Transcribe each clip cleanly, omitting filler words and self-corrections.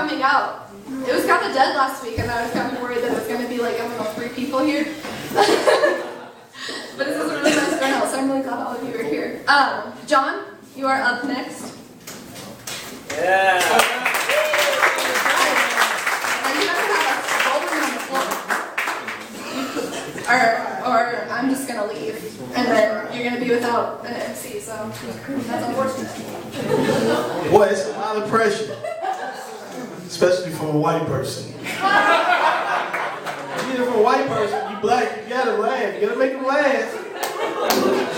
coming out. It was kind of dead last week, and I was kind of worried that it was going to be like, I don't know, 3 people here. But this is a really nice turnout, so I'm really glad all of you are here. John, you are up next. Yeah. Now you guys have us rolling on the floor. Or I'm just going to leave, and then you're going to be without an MC, so that's unfortunate. Boy, it's a lot of pressure. Especially from a white person. Either from a white person, you black, you gotta laugh. You gotta make them laugh.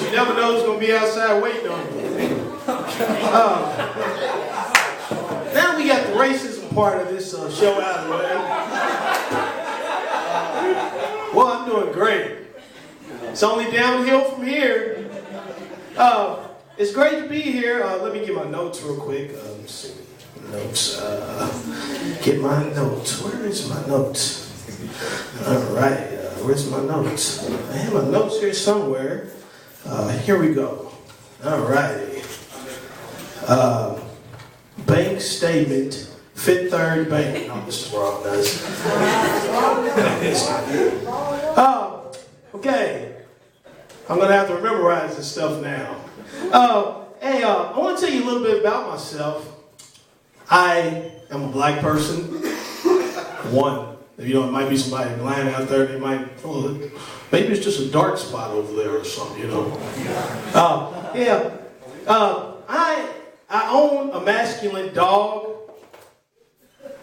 You never know who's gonna be outside waiting on you. Now we got the racism part of this show out of the way. Well, I'm doing great. It's only downhill from here. It's great to be here. Let me get my notes real quick. Let's see. Notes. Get my notes. Where is my notes? All right. Where's my notes? I have my notes here somewhere. Here we go. All righty. Bank statement. Fifth Third Bank. No, this is wrong. Okay. I'm gonna have to memorize this stuff now. Hey, I want to tell you a little bit about myself. I am a black person. One. You know, it might be somebody lying out there. They might, maybe it's just a dark spot over there or something, you know. I own a masculine dog,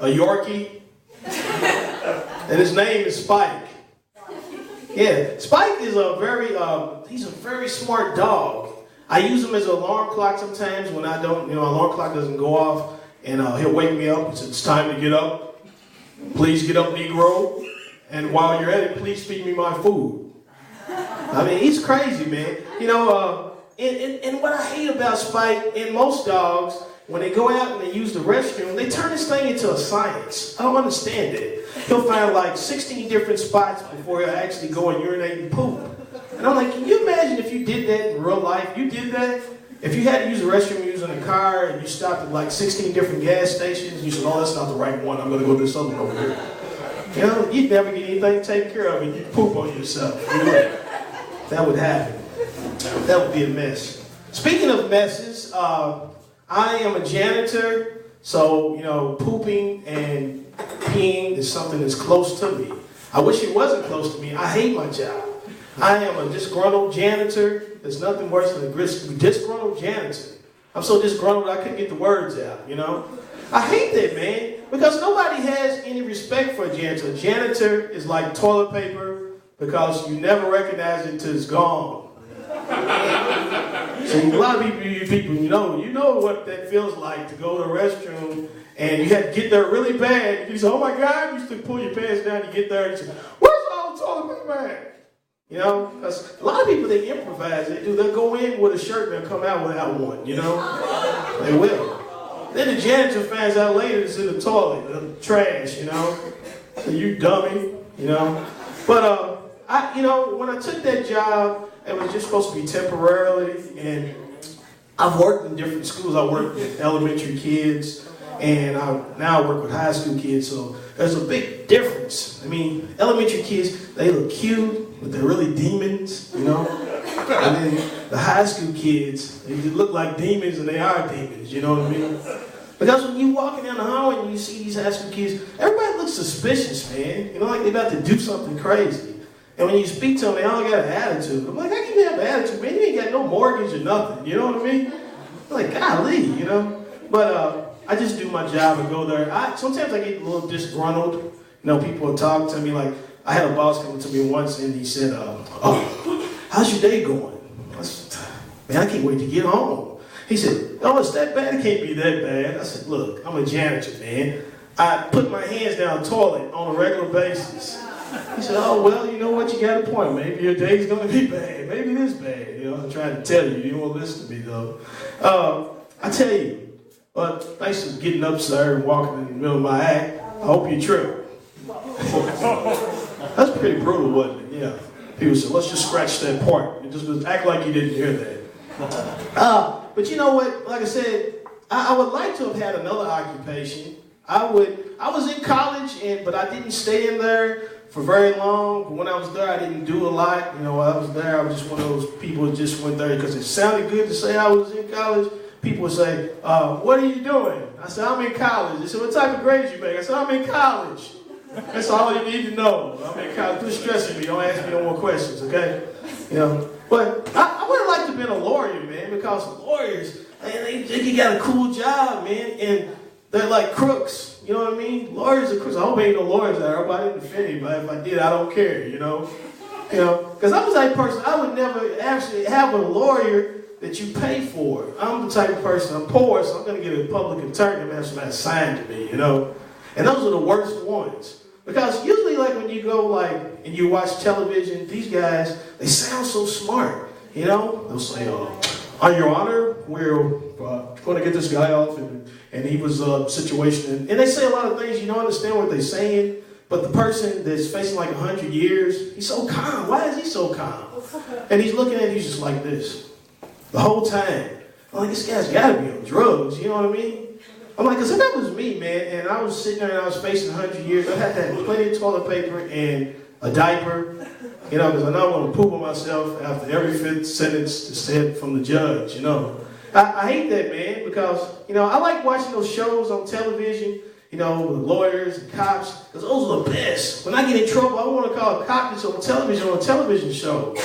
a Yorkie, and his name is Spike. Yeah, Spike is he's a very smart dog. I use him as an alarm clock sometimes when I don't, alarm clock doesn't go off. And he'll wake me up. He says, it's time to get up. Please get up, Negro. And while you're at it, please feed me my food. I mean, he's crazy, man. And what I hate about Spike, and most dogs, when they go out and they use the restroom, they turn this thing into a science. I don't understand it. He'll find like 16 different spots before he'll actually go and urinate and poop. And I'm like, can you imagine if you did that in real life? You did that? If you had to use the restroom using a car and you stopped at like 16 different gas stations, you said, oh, that's not the right one. I'm going to go to this other one over here. You'd never get anything taken care of and you'd poop on yourself. That would happen. That would be a mess. Speaking of messes, I am a janitor. So, pooping and peeing is something that's close to me. I wish it wasn't close to me. I hate my job. I am a disgruntled janitor. There's nothing worse than a disgruntled janitor. I'm so disgruntled I couldn't get the words out, I hate that, man, because nobody has any respect for a janitor. A janitor is like toilet paper because you never recognize it until it's gone. So a lot of people, you know what that feels like to go to the restroom and you had to get there really bad. You say, oh my God, you used to pull your pants down to get there and you say, where's all the toilet paper at? Because a lot of people, they improvise. They'll go in with a shirt and they'll come out without one, They will. Then the janitor finds out later it's in the toilet, the trash, So you dummy, But, when I took that job, it was just supposed to be temporarily, and I've worked in different schools. I worked with elementary kids, and now I work with high school kids, so there's a big difference. I mean, elementary kids, they look cute, but they're really demons, And then the high school kids, they look like demons, and they are demons, you know what I mean? Because when you walking down the hallway and you see these high school kids, everybody looks suspicious, man. Like they're about to do something crazy. And when you speak to them, they all got an attitude. I'm like, how can you have an attitude, man? You ain't got no mortgage or nothing, you know what I mean? I'm like, golly, But I just do my job and go there. Sometimes I get a little disgruntled. People will talk to me. Like, I had a boss come to me once and he said, oh, how's your day going? I said, man, I can't wait to get home. He said, oh, it's that bad? It can't be that bad. I said, look, I'm a janitor, man. I put my hands down the toilet on a regular basis. He said, oh, well, you know what? You got a point. Maybe your day's going to be bad. Maybe it is bad. I'm trying to tell you. You don't want to listen to me, though. I tell you, but thanks for getting up, sir, and walking in the middle of my act. I hope you trip. That's pretty brutal, wasn't it? Yeah. People said, let's just scratch that part. And just act like you didn't hear that. But you know what? Like I said, I would like to have had another occupation. I was in college, but I didn't stay in there for very long. But when I was there, I didn't do a lot. You know, while I was there, I was just one of those people who just went there because it sounded good to say I was in college. People would say, what are you doing? I said, I'm in college. They said, what type of grades you make? I said, I'm in college. That's all you need to know. I'm in college. Quit stressing me. Don't ask me no more questions, okay? You know, but I would have liked to have been a lawyer, man, because lawyers, man, they got a cool job, man, and they're like crooks. You know what I mean? Lawyers are crooks. I hope ain't no lawyers out there. I didn't defend anybody. If I did, I don't care, you know? You know, because I was that person, I would never actually have a lawyer that you pay for. I'm the type of person, I'm poor, so I'm going to get a public attorney and have somebody assigned to me, you know? And those are the worst ones. Because usually, like, when you go, like, and you watch television, these guys, they sound so smart, you know? They'll say, on your honor, we're going to get this guy off, and he was a situation. And they say a lot of things, you don't understand what they're saying, but the person that's facing like 100 years, he's so calm. Why is he so calm? And he's looking at it, he's just like this the whole time. I'm like, this guy's got to be on drugs, you know what I mean? I'm like, because if that was me, man, and I was sitting there and I was facing 100 years, I had to have plenty of toilet paper and a diaper, you know, because I know I'm going to poop on myself after every fifth sentence that's said from the judge, you know. I hate that, man, because, you know, I like watching those shows on television, you know, with lawyers and cops, because those are the best. When I get in trouble, I want to call a cop that's on television, on a television show,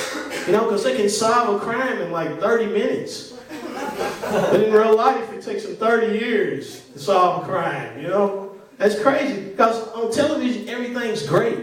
you know, because they can solve a crime in like 30 minutes. But in real life, it takes them 30 years to solve a crime, you know? That's crazy, because on television, everything's great.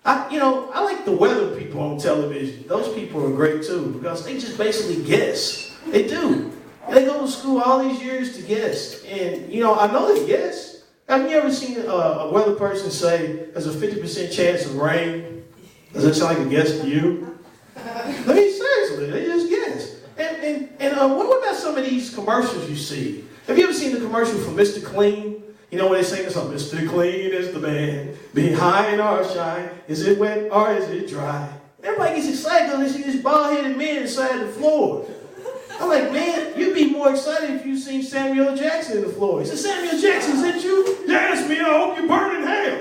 I like the weather people on television. Those people are great, too, because they just basically guess. They do. They go to school all these years to guess. And, you know, I know they guess. Have you ever seen a weather person say, there's a 50% chance of rain? Does that sound like a guess to you? I mean, seriously, they just guess. And what about some of these commercials you see? Have you ever seen the commercial for Mr. Clean? You know when they sing this song, Mr. Clean is the man, behind or shine, is it wet or is it dry? Everybody gets excited when they see this bald-headed man inside the floor. I'm like, man, you'd be more excited if you seen Samuel Jackson in the floor. He said, Samuel Jackson, is that you? Yes, me, I hope you burn in hell.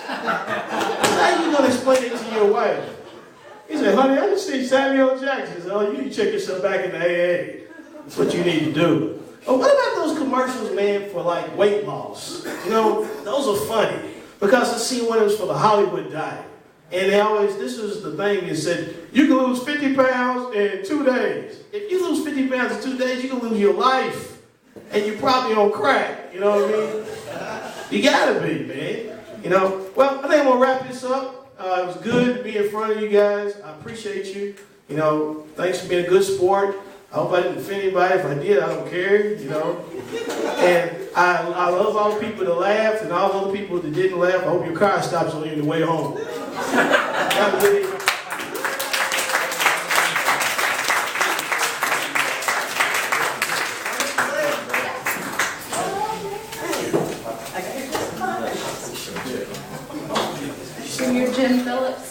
How you going to explain it to your wife? He said, honey, I just see Samuel Jackson. He said, oh, you need to check yourself back in the AA. That's what you need to do. But what about those commercials, man, for like weight loss? You know, those are funny. Because I seen one that was for the Hollywood diet. And they always, this was the thing, it said, you can lose 50 pounds in 2 days. If you lose 50 pounds in 2 days, you can lose your life. And you're probably on crack, you know what I mean? You gotta be, man. You know, well, I think I'm gonna wrap this up. It was good to be in front of you guys. I appreciate you. You know, thanks for being a good sport. I hope I didn't offend anybody. If I did, I don't care, you know. And I love all the people that laughed and all the other people that didn't laugh. I hope your car stops on your way home. Have a good evening. Senior Jim Phillips.